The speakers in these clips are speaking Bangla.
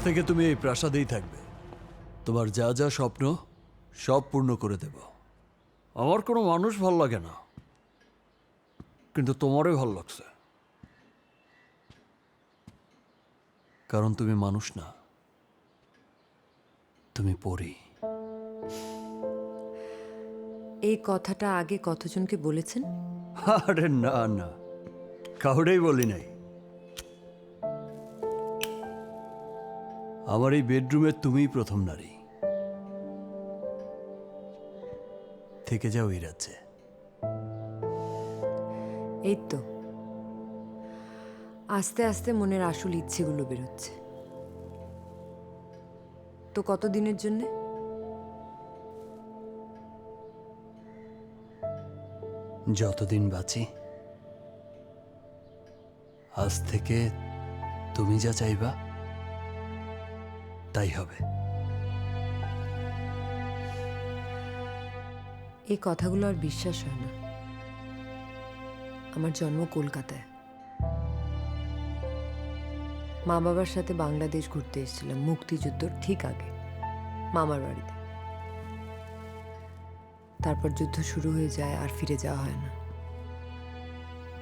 থেকে তুমি এই প্রাসাদেই থাকবে। তোমার যা যা স্বপ্ন সব পূর্ণ করে দেব। আমার কোনো মানুষ ভাল লাগে না, কিন্তু তোমারই ভাল লাগছে, কারণ তুমি মানুষ না, তুমি পরী। এই কথাটা আগে কতজনকে বলেছেন? আরে না না, কাউরেই বলি নাই। আমার এই বেডরুমে তুমিই প্রথম নারী। থেকে যাও এই রাজ্যে। এই তো আস্তে আস্তে মনের আসল ইচ্ছেগুলো বেরোচ্ছে। তো কতদিনের জন্যে? যতদিন বাঁচি। আজ থেকে তুমি যা চাইবা তাই হবে। এই কথাগুলো আর বিশ্বাস হয় না। আমার জন্ম কলকাতায়। মা বাবার সাথে বাংলাদেশ ঘুরতে এসেছিলাম মুক্তিযুদ্ধর ঠিক আগে, মামার বাড়িতে। তারপর যুদ্ধ শুরু হয়ে যায়, আর ফিরে যাওয়া হয় না।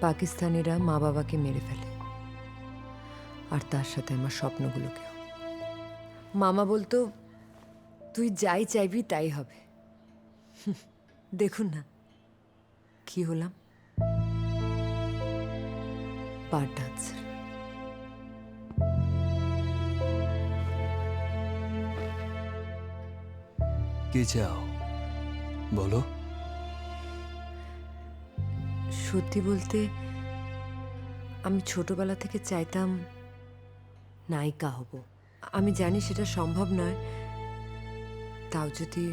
পাকিস্তানিরা মা বাবাকে মেরে ফেলে, আর তার সাথে আমার স্বপ্নগুলোকেও। মামা বলতো, তুই যাই চাইবি তাই হবে। দেখুন না কি হলাম, বার ডান্সার। কি চাও বলো? সত্যি বলতে আমি ছোটবেলা থেকে চাইতাম নায়িকা হব। আমি জানি সেটা সম্ভব নয়, তাও যদি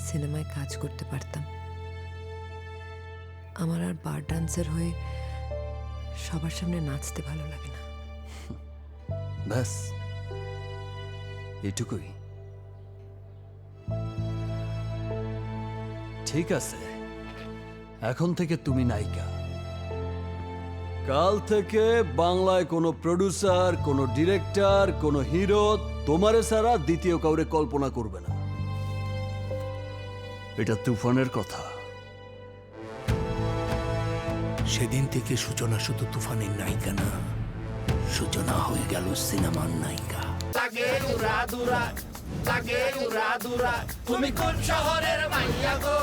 সিনেমায় কাজ করতে পারতাম। আমার আর বার ডান্সার হয়ে সবার সামনে নাচতে ভালো লাগে না। ব্যাস এটুকুই? ঠিক আছে, এখন থেকে তুমি নায়িকা। কাল থেকে বাংলায় কোনো প্রডিউসার, কোনো ডিরেক্টর, কোনো হিরো তোমারে ছাড়া দ্বিতীয় কাউরে কল্পনা করবে না। এটা তুফানের কথা। সেদিন থেকে সূচনা শুধু তুফানের নায়িকা না, সূচনা হয়ে গেল সিনেমার নায়িকা। লাগে উড়া দুরা, লাগে উড়া দুরা, তুমি কোন শহরের মাইয়া গো?